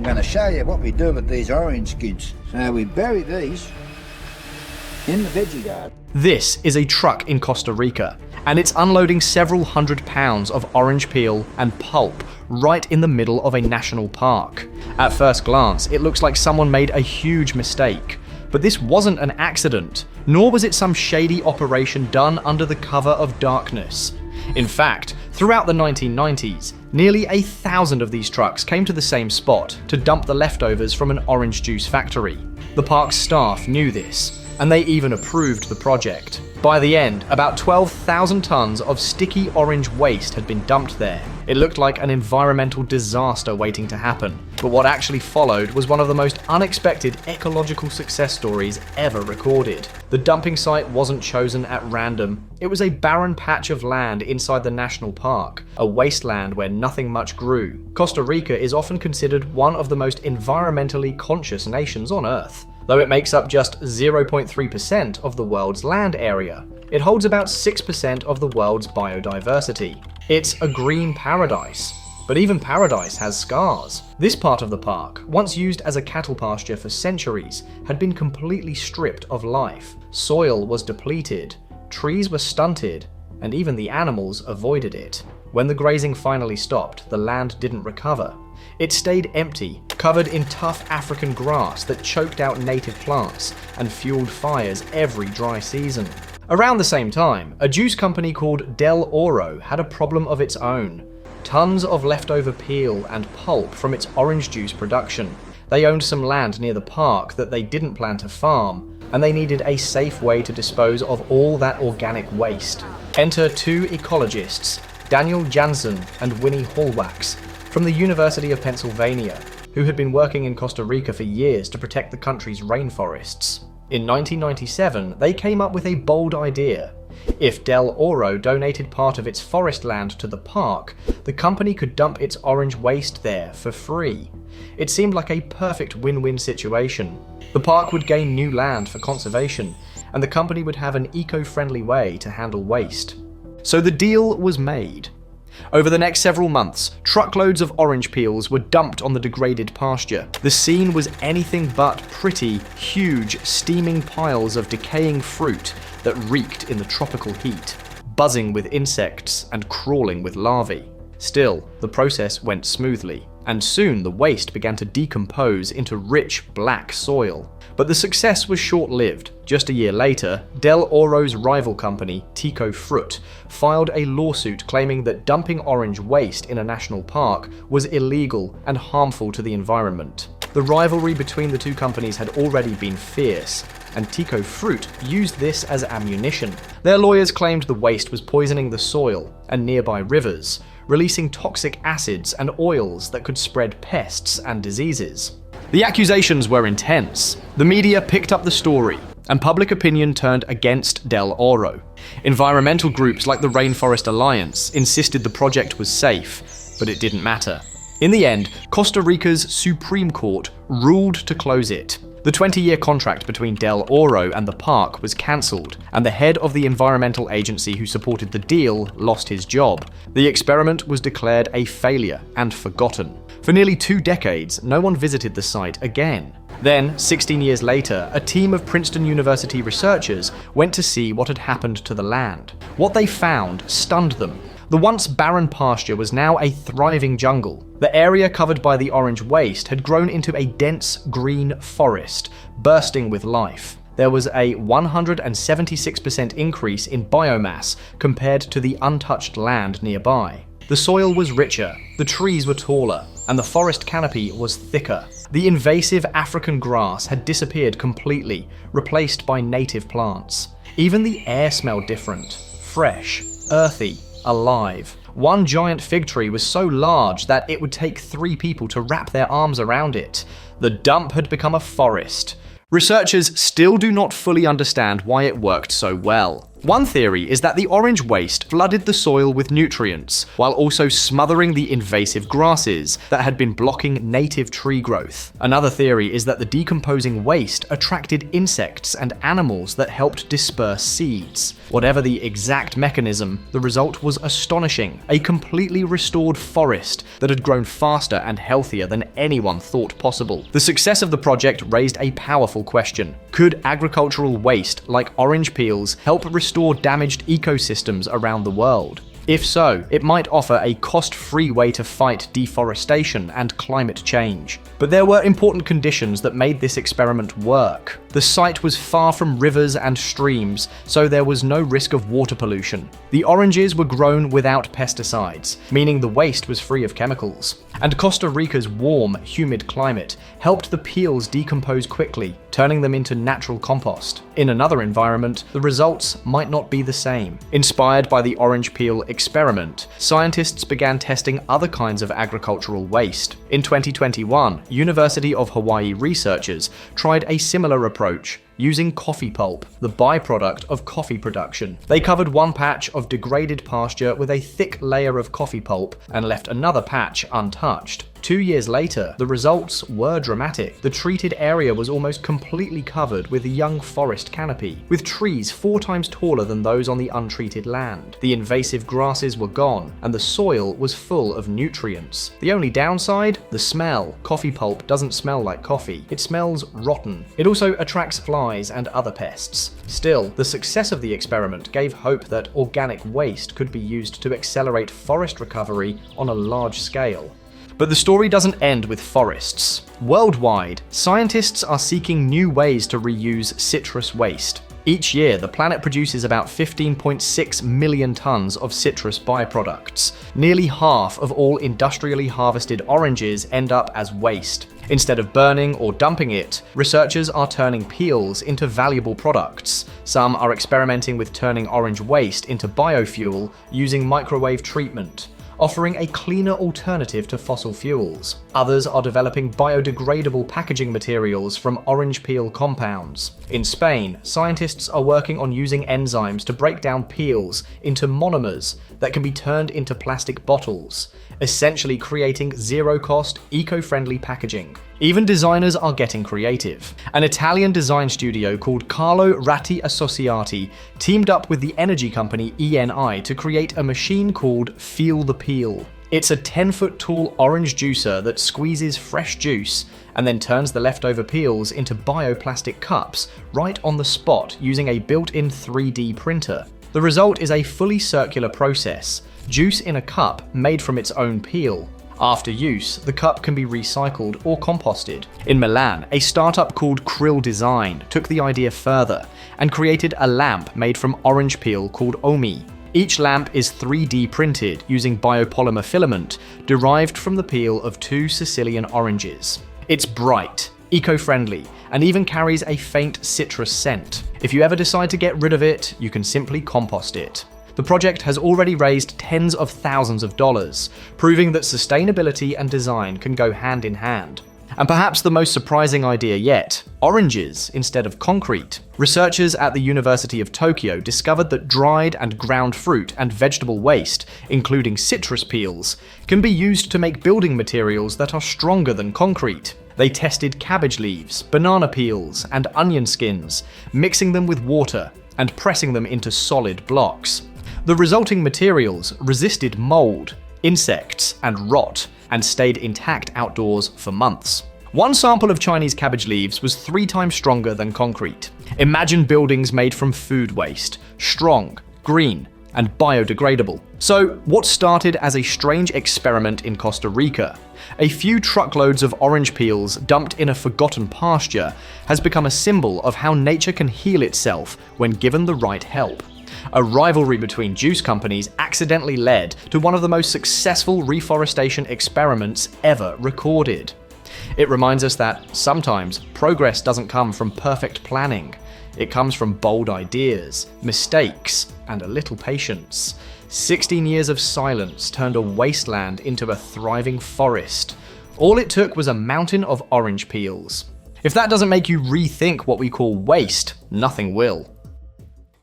going to show you what we do with these orange skids. So we bury these in the veggie garden. This is a truck in Costa Rica, and it's unloading several hundred pounds of orange peel and pulp right in the middle of a national park. At first glance, it looks like someone made a huge mistake. But this wasn't an accident, nor was it some shady operation done under the cover of darkness. In fact, throughout the 1990s, nearly 1,000 of these trucks came to the same spot to dump the leftovers from an orange juice factory. The park's staff knew this, and they even approved the project. By the end, about 12,000 tons of sticky orange waste had been dumped there. It looked like an environmental disaster waiting to happen, but what actually followed was one of the most unexpected ecological success stories ever recorded. The dumping site wasn't chosen at random. It was a barren patch of land inside the national park, a wasteland where nothing much grew. Costa Rica is often considered one of the most environmentally conscious nations on Earth. Though it makes up just 0.3% of the world's land area, it holds about 6% of the world's biodiversity. It's a green paradise. But even paradise has scars. This part of the park, once used as a cattle pasture for centuries, had been completely stripped of life. Soil was depleted, trees were stunted, and even the animals avoided it. When the grazing finally stopped, the land didn't recover. It stayed empty, covered in tough African grass that choked out native plants and fueled fires every dry season. Around the same time, a juice company called Del Oro had a problem of its own. Tons of leftover peel and pulp from its orange juice production. They owned some land near the park that they didn't plan to farm, and they needed a safe way to dispose of all that organic waste. Enter two ecologists, Daniel Jansen and Winnie Hallwax, from the University of Pennsylvania, who had been working in Costa Rica for years to protect the country's rainforests. In 1997, they came up with a bold idea. If Del Oro donated part of its forest land to the park, the company could dump its orange waste there for free. It seemed like a perfect win-win situation. The park would gain new land for conservation, and the company would have an eco-friendly way to handle waste. So the deal was made. Over the next several months, truckloads of orange peels were dumped on the degraded pasture. The scene was anything but pretty, huge, steaming piles of decaying fruit that reeked in the tropical heat, buzzing with insects and crawling with larvae. Still, the process went smoothly, and soon the waste began to decompose into rich black soil. But the success was short-lived. Just a year later, Del Oro's rival company, Tico Fruit, filed a lawsuit claiming that dumping orange waste in a national park was illegal and harmful to the environment. The rivalry between the two companies had already been fierce, and Tico Fruit used this as ammunition. Their lawyers claimed the waste was poisoning the soil and nearby rivers, releasing toxic acids and oils that could spread pests and diseases. The accusations were intense. The media picked up the story, and public opinion turned against Del Oro. Environmental groups like the Rainforest Alliance insisted the project was safe, but it didn't matter. In the end, Costa Rica's Supreme Court ruled to close it. The 20-year contract between Del Oro and the park was cancelled, and the head of the environmental agency who supported the deal lost his job. The experiment was declared a failure and forgotten. For nearly 2 decades, no one visited the site again. Then, 16 years later, a team of Princeton University researchers went to see what had happened to the land. What they found stunned them. The once barren pasture was now a thriving jungle. The area covered by the orange waste had grown into a dense green forest, bursting with life. There was a 176% increase in biomass compared to the untouched land nearby. The soil was richer, the trees were taller, and the forest canopy was thicker. The invasive African grass had disappeared completely, replaced by native plants. Even the air smelled different, fresh, earthy, alive. One giant fig tree was so large that it would take 3 people to wrap their arms around it. The dump had become a forest. Researchers still do not fully understand why it worked so well. One theory is that the orange waste flooded the soil with nutrients, while also smothering the invasive grasses that had been blocking native tree growth. Another theory is that the decomposing waste attracted insects and animals that helped disperse seeds. Whatever the exact mechanism, the result was astonishing: a completely restored forest that had grown faster and healthier than anyone thought possible. The success of the project raised a powerful question. Could agricultural waste like orange peels help restore damaged ecosystems around the world? If so, it might offer a cost-free way to fight deforestation and climate change. But there were important conditions that made this experiment work. The site was far from rivers and streams, so there was no risk of water pollution. The oranges were grown without pesticides, meaning the waste was free of chemicals. And Costa Rica's warm, humid climate helped the peels decompose quickly, turning them into natural compost. In another environment, the results might not be the same. Inspired by the orange peel experiment, scientists began testing other kinds of agricultural waste. In 2021, University of Hawaii researchers tried a similar approach, using coffee pulp, the byproduct of coffee production. They covered one patch of degraded pasture with a thick layer of coffee pulp and left another patch untouched. 2 years later, the results were dramatic. The treated area was almost completely covered with a young forest canopy, with trees 4 times taller than those on the untreated land. The invasive grasses were gone, and the soil was full of nutrients. The only downside? The smell. Coffee pulp doesn't smell like coffee. It smells rotten. It also attracts flies and other pests. Still, the success of the experiment gave hope that organic waste could be used to accelerate forest recovery on a large scale. But the story doesn't end with forests. Worldwide, scientists are seeking new ways to reuse citrus waste. Each year, the planet produces about 15.6 million tons of citrus byproducts. Nearly half of all industrially harvested oranges end up as waste. Instead of burning or dumping it, researchers are turning peels into valuable products. Some are experimenting with turning orange waste into biofuel using microwave treatment, offering a cleaner alternative to fossil fuels. Others are developing biodegradable packaging materials from orange peel compounds. In Spain, scientists are working on using enzymes to break down peels into monomers that can be turned into plastic bottles, essentially creating zero-cost, eco-friendly packaging. Even designers are getting creative. An Italian design studio called Carlo Ratti Associati teamed up with the energy company ENI to create a machine called Feel the Peel. It's a 10-foot tall orange juicer that squeezes fresh juice and then turns the leftover peels into bioplastic cups right on the spot using a built-in 3D printer. The result is a fully circular process, juice in a cup made from its own peel. After use, the cup can be recycled or composted. In Milan, a startup called Krill Design took the idea further and created a lamp made from orange peel called Omi. Each lamp is 3D printed using biopolymer filament derived from the peel of 2 Sicilian oranges. It's bright, eco-friendly, and even carries a faint citrus scent. If you ever decide to get rid of it, you can simply compost it. The project has already raised tens of thousands of dollars, proving that sustainability and design can go hand in hand. And perhaps the most surprising idea yet, oranges instead of concrete. Researchers at the University of Tokyo discovered that dried and ground fruit and vegetable waste, including citrus peels, can be used to make building materials that are stronger than concrete. They tested cabbage leaves, banana peels, and onion skins, mixing them with water and pressing them into solid blocks. The resulting materials resisted mold, insects, and rot, and stayed intact outdoors for months. One sample of Chinese cabbage leaves was 3 times stronger than concrete. Imagine buildings made from food waste, strong, green, and biodegradable. So, what started as a strange experiment in Costa Rica, a few truckloads of orange peels dumped in a forgotten pasture, has become a symbol of how nature can heal itself when given the right help. A rivalry between juice companies accidentally led to one of the most successful reforestation experiments ever recorded. It reminds us that sometimes progress doesn't come from perfect planning. It comes from bold ideas, mistakes, and a little patience. 16 years of silence turned a wasteland into a thriving forest. All it took was a mountain of orange peels. If that doesn't make you rethink what we call waste, nothing will.